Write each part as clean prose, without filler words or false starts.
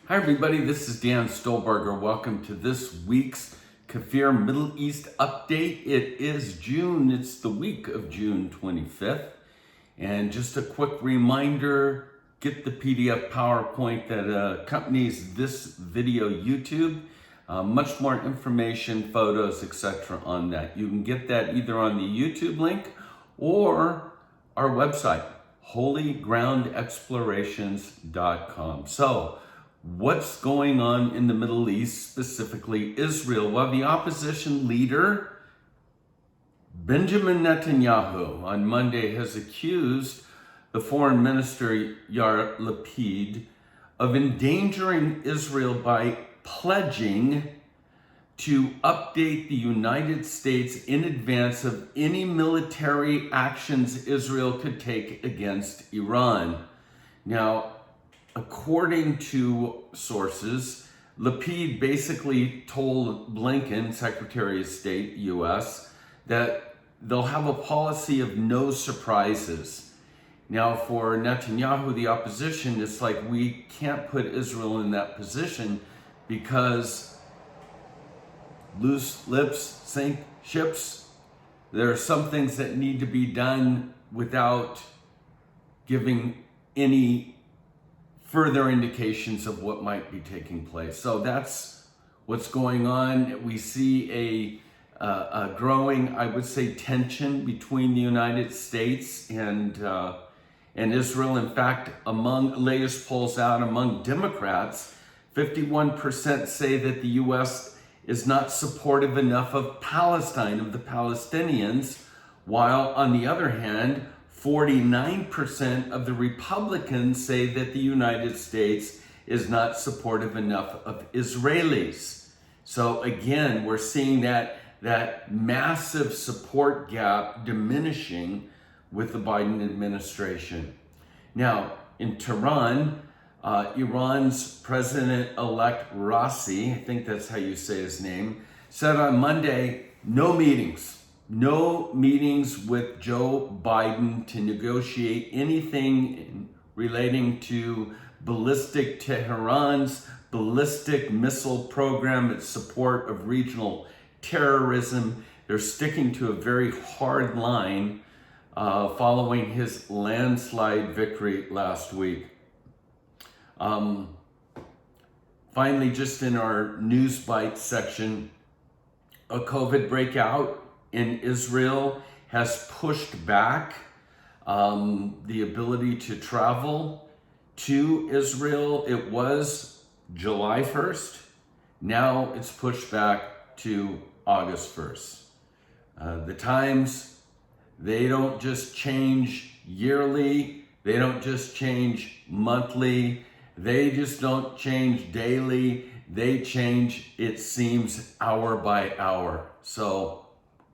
Hi everybody, this is Dan Stolberger. Welcome to this week's KFIR Middle East Update. It is June, it's the week of June 25th. And just a quick reminder, get the PDF PowerPoint that accompanies this video YouTube. Much more information, photos, etc. on that. You can get that either on the YouTube link or our website, holygroundexplorations.com. So, what's going on in the Middle East, specifically Israel? Well, the opposition leader, Benjamin Netanyahu, on Monday has accused the foreign minister, Yair Lapid, of endangering Israel by pledging to update the United States in advance of any military actions Israel could take against Iran. Now, according to sources, Lapid basically told Blinken, Secretary of State, U.S., that they'll have a policy of no surprises. Now, for Netanyahu, the opposition, it's like we can't put Israel in that position because loose lips sink ships. There are some things that need to be done without giving any further indications of what might be taking place. So that's what's going on. We see a growing, I would say, tension between the United States and Israel. In fact, among latest polls out among Democrats, 51% say that the U.S. is not supportive enough of Palestine, of the Palestinians, while on the other hand, 49% of the Republicans say that the United States is not supportive enough of Israelis. So again, we're seeing that massive support gap diminishing with the Biden administration. Now, in Tehran, Iran's President-elect Raisi, I think that's how you say his name, said on Monday, no meetings with Joe Biden to negotiate anything relating to Tehran's ballistic missile program, its support of regional terrorism. They're sticking to a very hard line following his landslide victory last week. Finally, just in our News Bites section, a COVID breakout in Israel has pushed back the ability to travel to Israel. It was July 1st. Now it's pushed back to August 1st. The times, they don't just change yearly. They don't just change monthly. They just don't change daily. They change, it seems, hour by hour. So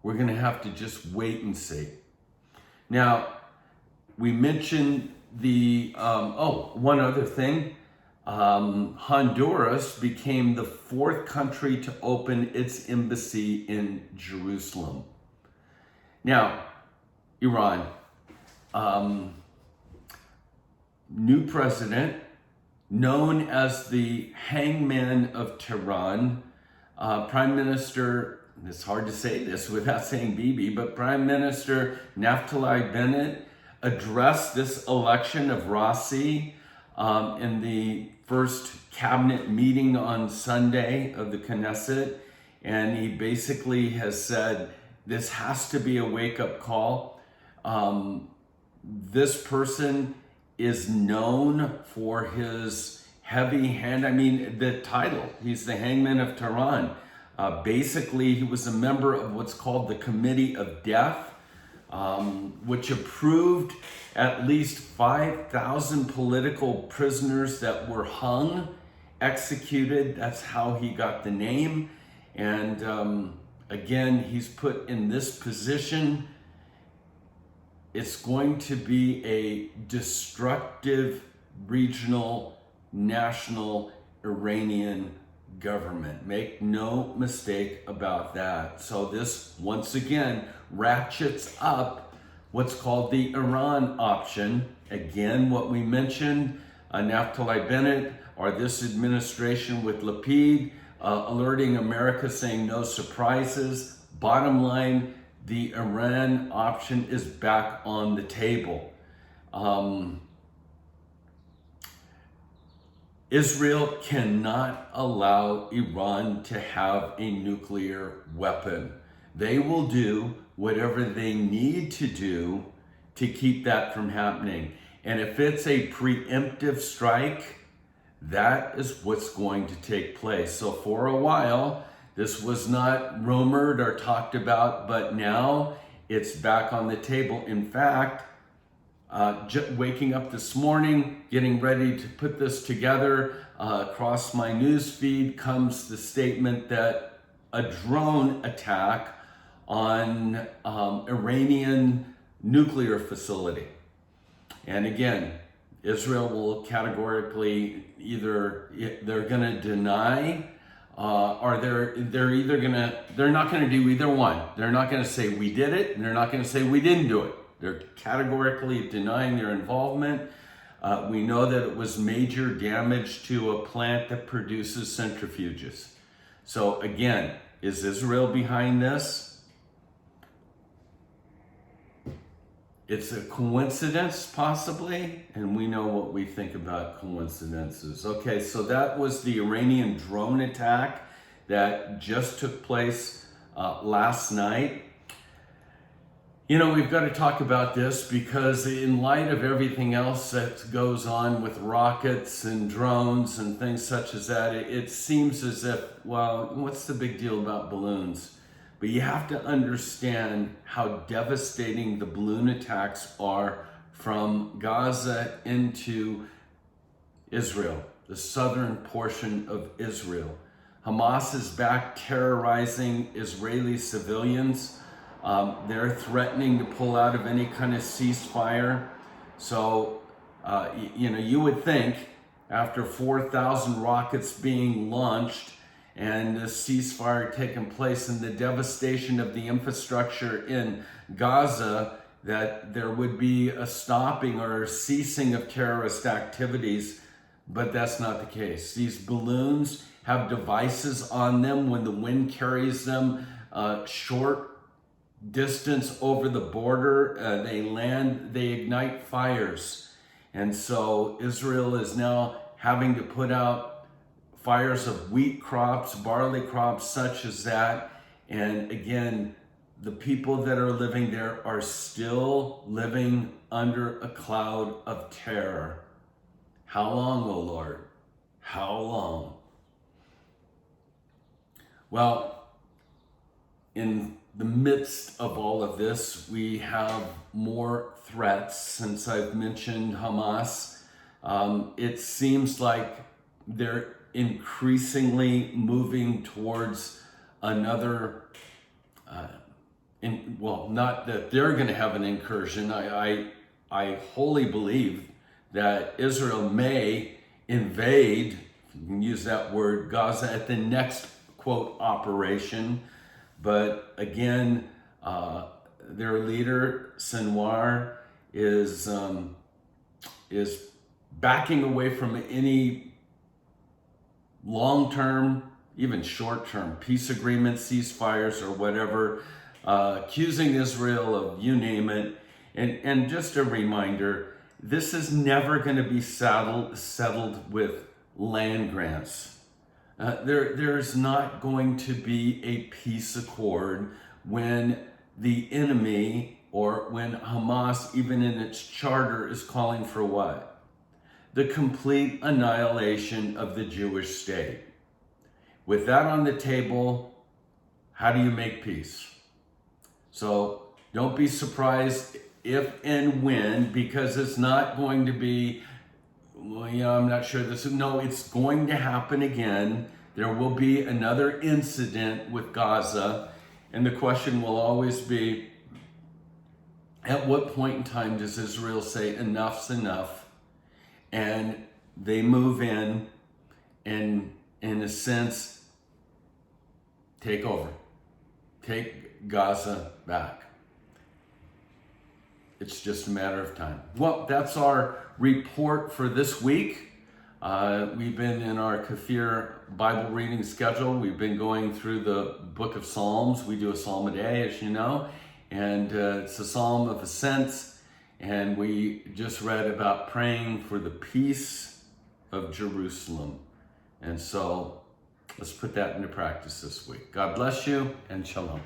we're going to have to just wait and see. Now, we mentioned one other thing. Honduras became the fourth country to open its embassy in Jerusalem. Now, Iran, new president, known as the hangman of Tehran, Prime Minister, it's hard to say this without saying Bibi, but Prime Minister Naftali Bennett addressed this election of Raisi in the first cabinet meeting on Sunday of the Knesset, and he basically has said this has to be a wake-up call. This person is known for his heavy hand. I mean, the title, he's the hangman of Tehran. Basically, he was a member of what's called the Committee of Death, which approved at least 5,000 political prisoners that were hung, executed. That's how he got the name. And again, he's put in this position. It's going to be a destructive regional, national Iranian government. Make no mistake about that. So this, once again, ratchets up what's called the Iran option. Again, what we mentioned, Naftali Bennett or this administration with Lapid alerting America saying no surprises. Bottom line, the Iran option is back on the table. Israel cannot allow Iran to have a nuclear weapon. They will do whatever they need to do to keep that from happening. And if it's a preemptive strike, that is what's going to take place. So for a while, this was not rumored or talked about, but now it's back on the table. In fact, waking up this morning, getting ready to put this together, across my news feed comes the statement that a drone attack on Iranian nuclear facility. And again, Israel will categorically either they're going to deny or they're not going to do either one. They're not going to say we did it, and they're not going to say we didn't do it. They're categorically denying their involvement. We know that it was major damage to a plant that produces centrifuges. So again, is Israel behind this? It's a coincidence, possibly, and we know what we think about coincidences. Okay, so that was the Iranian drone attack that just took place last night. You know, we've got to talk about this because in light of everything else that goes on with rockets and drones and things such as that, it seems as if, well, what's the big deal about balloons? But you have to understand how devastating the balloon attacks are from Gaza into Israel, the southern portion of Israel. Hamas is back terrorizing Israeli civilians. They're threatening to pull out of any kind of ceasefire. So, you would think after 4,000 rockets being launched and the ceasefire taking place and the devastation of the infrastructure in Gaza, that there would be a stopping or a ceasing of terrorist activities, but that's not the case. These balloons have devices on them when the wind carries them short distance over the border. They land, they ignite fires. And so Israel is now having to put out fires of wheat crops, barley crops, such as that. And again, the people that are living there are still living under a cloud of terror. How long, O Lord? How long? Well, in the midst of all of this, we have more threats. Since I've mentioned Hamas, it seems like they're increasingly moving towards another, not that they're going to have an incursion. I wholly believe that Israel may invade, you can use that word, Gaza at the next, quote, operation. But again, their leader, Sinwar, is backing away from any long-term, even short-term peace agreements, ceasefires, or whatever, accusing Israel of you name it. And just a reminder, this is never going to be settled with land grants. There's not going to be a peace accord when the enemy, or when Hamas, even in its charter, is calling for what? The complete annihilation of the Jewish state. With that on the table, how do you make peace? So don't be surprised if and when, because it's not going to be, I'm not sure this, no, it's going to happen again. There will be another incident with Gaza, and the question will always be, at what point in time does Israel say enough's enough? And they move in and, in a sense, take over, take Gaza back. It's just a matter of time. Well, that's our report for this week. We've been in our KFIR Bible reading schedule. We've been going through the book of Psalms. We do a psalm a day, as you know, and it's a psalm of ascent. And we just read about praying for the peace of Jerusalem. And so let's put that into practice this week. God bless you and shalom.